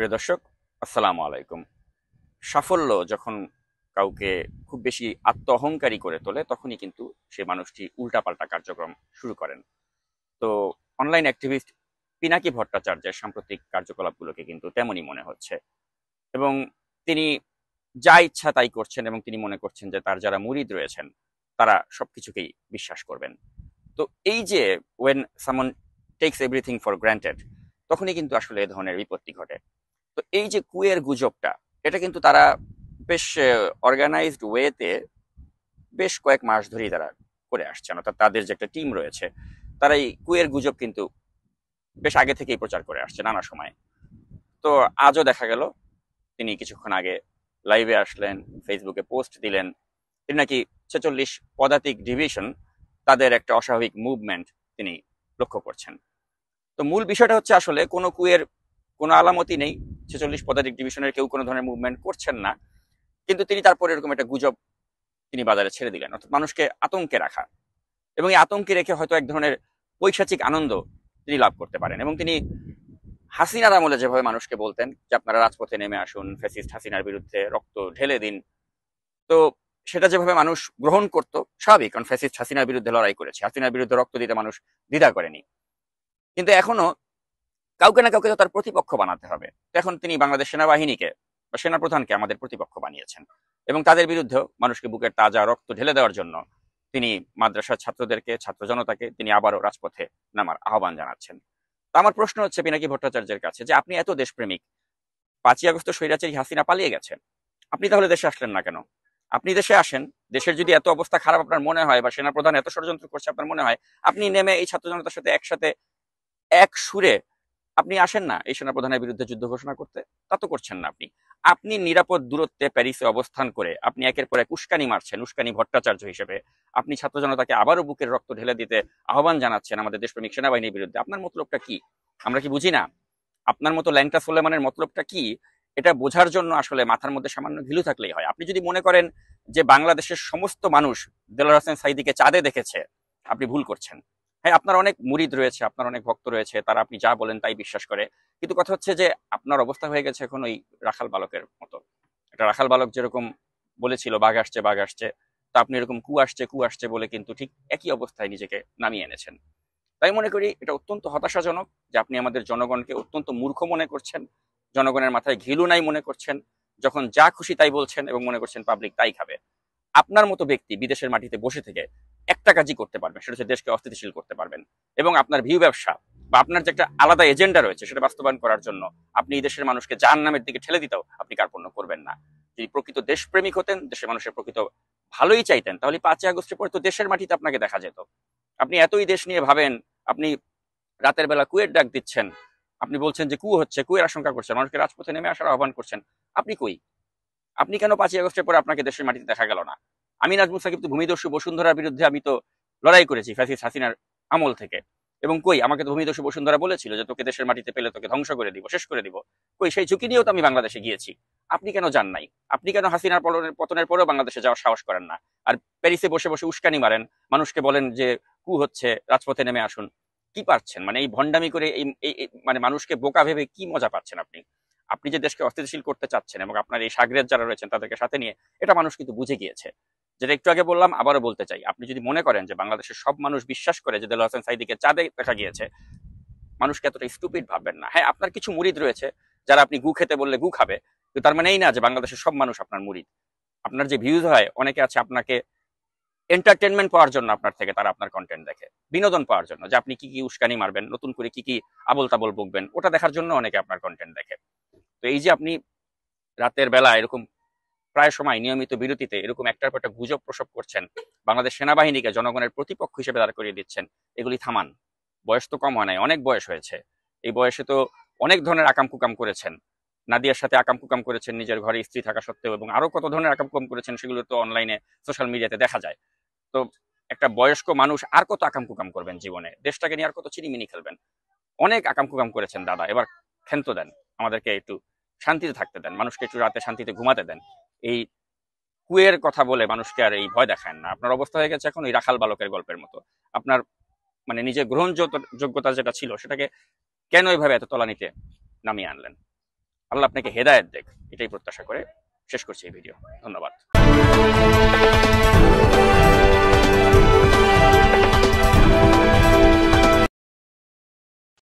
প্রিয় দর্শক, আসসালামু আলাইকুম। সাফল্য যখন কাউকে খুব বেশি আত্ম অহংকারী করে তোলে, তখনই কিন্তু সে মানুষটি উল্টাপাল্টা কার্যক্রম শুরু করেন। তো অনলাইন অ্যাক্টিভিস্ট পিনাকি ভট্টাচার্যের সাম্প্রতিক কার্যকলাপগুলোকে কিন্তু তেমনই মনে হচ্ছে। এবং তিনি যা ইচ্ছা তাই করছেন, এবং তিনি মনে করছেন যে তার যারা মুরিদ রয়েছেন তারা সবকিছুকেই বিশ্বাস করবেন। তো এই যে ওয়েন সামন টেকস এভরিথিং ফর গ্রান্টেড, তখনই কিন্তু আসলে এ ধরনের বিপত্তি ঘটে। তো এই যে কুয়ের গুজবটা, এটা কিন্তু তারা বেশ অর্গানাইজড ওয়েতে বেশ কয়েক মাস ধরেই তারা করে আসছেন, অর্থাৎ তাদের যে একটা টিম রয়েছে তারা এই কুয়ের গুজব কিন্তু বেশ আগে থেকেই প্রচার করে আসছে নানা সময়। তো আজও দেখা গেল তিনি কিছুক্ষণ আগে লাইভে আসলেন, ফেসবুকে পোস্ট দিলেন, তিনি নাকি 46 পদাতিক ডিভিশন তাদের একটা অস্বাভাবিক মুভমেন্ট তিনি লক্ষ্য করছেন। তো মূল বিষয়টা হচ্ছে আসলে কোনো কুয়ের কোনো আলামতই নেই, 46 পদাতিক ডিভিশনের কেউ কোনো ধরনের মুভমেন্ট করছেন না, কিন্তু তিনি তারপরে এরকম একটা গুজব তিনি বাজারে ছেড়ে দিলেন, অর্থাৎ মানুষকে আতঙ্কে রাখা। এবং এই আতঙ্কে রেখে হয়তো এক ধরনের পৈশাচিক আনন্দ তিনি লাভ করতে পারেন। এবং তিনি হাসিনার আমলে যেভাবে মানুষকে বলতেন যে আপনারা রাজপথে নেমে আসুন, ফ্যাসিস্ট হাসিনার বিরুদ্ধে রক্ত ঢেলে দিন, তো সেটা যেভাবে মানুষ গ্রহণ করতো, স্বাভাবিক, কারণ ফ্যাসিস্ট হাসিনার বিরুদ্ধে লড়াই করেছে, হাসিনার বিরুদ্ধে রক্ত দিতে মানুষ দ্বিধা করেনি। কিন্তু এখনো কাউকে না কাউকে তো তার প্রতিপক্ষ বানাতে হবে। তো এখন তিনি বাংলাদেশ সেনাবাহিনীকে বা সেনাপ্রধানকে আমাদের প্রতিপক্ষ বানিয়েছেন, এবং তাদের বিরুদ্ধেও মানুষকে বুকের তাজা রক্ত ঢেলে দেওয়ার জন্য তিনি মাদ্রাসার ছাত্রদেরকে, ছাত্র জনতাকে তিনি আবারও রাজপথে নামার আহ্বান জানাচ্ছেন। তো আমার প্রশ্ন হচ্ছে পিনাকি ভট্টাচার্যের কাছে, যে আপনি এত দেশপ্রেমিক, 5ই আগস্ট স্বৈরাচারী হাসিনা পালিয়ে গেছে, আপনি তাহলে দেশে আসলেন না কেন? আপনি দেশে আসেন, দেশের যদি এত অবস্থা খারাপ আপনার মনে হয়, বা সেনাপ্রধান এত ষড়যন্ত্র করছে আপনার মনে হয়, আপনি নেমে এই ছাত্র জনতার সাথে একসাথে এক সুরে আপনি আসেন না এই সেনাপ্রধানের বিরুদ্ধে যুদ্ধ ঘোষণা করতে? তা তো করছেন না। আপনি আপনি নিরাপদ দূরত্বে প্যারিসে অবস্থান করে আপনি একের পর এক উস্কানি মারছেন, উস্কানি ভট্টাচার্য হিসেবে আপনি ছাত্র জনতাকে আবারও বুকের রক্ত ঢেলে দিতে আহ্বান জানাচ্ছেন আমাদের দেশপ্রেমিক সেনাবাহিনীর বিরুদ্ধে। আপনার মতলবটা কি? আমরা কি বুঝি না? আপনার মতো ল্যাংটা সোলেমানের মতলবটা কি? এটা বোঝার জন্য আসলে মাথার মধ্যে সামান্য ঘিলু থাকলেই হয়। আপনি যদি মনে করেন যে বাংলাদেশের সমস্ত মানুষ দেলোয়ার হোসেন সাঈদীকে চাঁদে দেখেছে, আপনি ভুল করছেন। হ্যাঁ, আপনার অনেক মুরিদ রয়েছে, আপনার অনেক ভক্ত রয়েছে, তারা আপনি যা বলেন তাই বিশ্বাস করে। কিন্তু কথা হচ্ছে যে আপনার অবস্থা হয়ে গেছে এখন ওই রাখাল বালকের মতো। একটা রাখাল বালক যেরকম বলেছিল বাঘ আসছে বাঘ আসছে, তা আপনি এরকম কু আসছে বলে কিন্তু ঠিক একই অবস্থায় নিজেকে নামিয়ে এনেছেন। তাই মনে করি এটা অত্যন্ত হতাশাজনক যে আপনি আমাদের জনগণকে অত্যন্ত মূর্খ মনে করছেন, জনগণের মাথায় ঘিলু নাই মনে করছেন, যখন যা খুশি তাই বলছেন এবং মনে করছেন পাবলিক তাই খাবে। আপনার মতো ব্যক্তি বিদেশের মাটিতে বসে থেকে একটা কাজই করতে পারবেন, সেটা হচ্ছে দেশকে অস্থিতিশীল করতে পারবেন। এবং আপনার ভিউ ব্যবসা বা আপনার যে একটা আলাদা এজেন্ডা রয়েছে সেটা বাস্তবায়ন করার জন্য আপনি এই দেশের মানুষকে জাহান্নামের দিকে ঠেলে দিতেও আপনি কার্পণ্য করবেন না। যদি প্রকৃত দেশপ্রেমিক হতেন, দেশের মানুষের প্রকৃত ভালোই চাইতেন, তাহলে 5ই আগস্টের পরে তো দেশের মাটিতে আপনাকে দেখা যেত। আপনি এতই দেশ নিয়ে ভাবেন, আপনি রাতের বেলা কুয়ের ডাক দিচ্ছেন, আপনি বলছেন যে কু হচ্ছে, কুয়ের আশঙ্কা করছেন, মানুষকে রাজপথে নেমে আসার আহ্বান করছেন। আপনি কই? আপনি কেন 5ই আগস্টের পরে আপনাকে দেশের মাটিতে দেখা গেল না? আমি নাজমুল সাকিব তো ভূমিদস্যু বসুন্ধরার বিরুদ্ধে আমি তো লড়াই করেছি ফ্যাসিস্ট হাসিনার আমল থেকে। এবং কই, আমাকে তো ভূমিদস্যু বসুন্ধরা বলেছিল যে তোকে দেশের মাটিতে পেলে তোকে ধ্বংস করে দিব, শেষ করে দিব। কই, সেই ঝুঁকি নিয়েও তো আমি বাংলাদেশে গিয়েছি। আপনি কেন যান নাই? আপনি কেন হাসিনার পতনের পরেও বাংলাদেশে যাওয়ার সাহস করেন না? আর প্যারিসে বসে বসে উস্কানি মারেন, মানুষকে বলেন যে কু হচ্ছে, রাজপথে নেমে আসুন। কি পাচ্ছেন? মানে এই ভণ্ডামি করে মানে মানুষকে বোকা ভেবে কি মজা পাচ্ছেন আপনি? আপনি যে দেশকে অস্থিতিশীল করতে চাচ্ছেন এবং আপনার এই সাগরেদ যারা রয়েছেন তাদেরকে সাথে নিয়ে, এটা মানুষ কিন্তু বুঝে গিয়েছে। যেটা একটু আগে বললাম, আবারও বলতে চাই, আপনি যদি মনে করেন যে বাংলাদেশের সব মানুষ বিশ্বাস করে যে দেলোয়ার হোসেন সাঈদীকে চাঁদে দেখা গিয়েছে, মানুষকে এতটা স্টুপিড ভাববেন না। হ্যাঁ, আপনার কিছু মুরিদ রয়েছে যারা আপনি গু খেতে বললে গু খাবে, কিন্তু তার মানে এই না যে বাংলাদেশের সব মানুষ আপনার মুরিদ। আপনার যে ভিউজ হয়, অনেকে আছে আপনাকে এন্টারটেনমেন্ট পাওয়ার জন্য আপনার থেকে তারা আপনার কন্টেন্ট দেখে, বিনোদন পাওয়ার জন্য, যে আপনি কি কি উস্কানি মারবেন, নতুন করে কি কি আবল তাবল বকবেন, ওটা দেখার জন্য অনেকে আপনার কন্টেন্ট দেখে। তো এই যে আপনি রাতের বেলা এরকম প্রায় সময় নিয়মিত বিরতিতে এরকম একটার পর একটা গুজব প্রসব করছেন, বাংলাদেশ সেনাবাহিনীকে জনগণের প্রতিপক্ষ হিসেবে দাঁড় করিয়ে দিচ্ছেন, এগুলি থামান। বয়স তো কম হয় নাই, অনেক বয়স হয়েছে। এই বয়সে তো অনেক ধরনের আকাম কুকাম করেছেন। নাদিয়ার সাথে আকাম কুকাম করেছেন নিজের ঘরে স্ত্রী থাকা সত্ত্বেও, এবং আরো কত ধরনের আকাম কুকাম করেছেন, সেগুলো তো অনলাইনে সোশ্যাল মিডিয়াতে দেখা যায়। তো একটা বয়স্ক মানুষ আর কত আকাম কুকাম করবেন জীবনে? দেশটাকে নিয়ে আর কত চিনিমিনি খেলবেন? অনেক আকাম কুকাম করেছেন দাদা, এবার ক্ষান্ত দেন, আমাদেরকে একটু শান্তিতে থাকতে দেন, মানুষকে একটু রাতে শান্তিতে ঘুমাতে দেন। এই কুয়ের কথা বলে মানুষকে আর এই ভয় দেখায় না। আপনার অবস্থা হয়ে গেছে এখন ওই রাখাল বালকের গল্পের মতো। আপনার মানে নিজের গ্রহণযোগ্যতা যেটা ছিল সেটাকে কেন এইভাবে এত তলানিতে নামিয়ে আনলেন? আল্লাহ আপনাকে হেদায়েত দেখ, এটাই প্রত্যাশা করে শেষ করছি এই ভিডিও। ধন্যবাদ।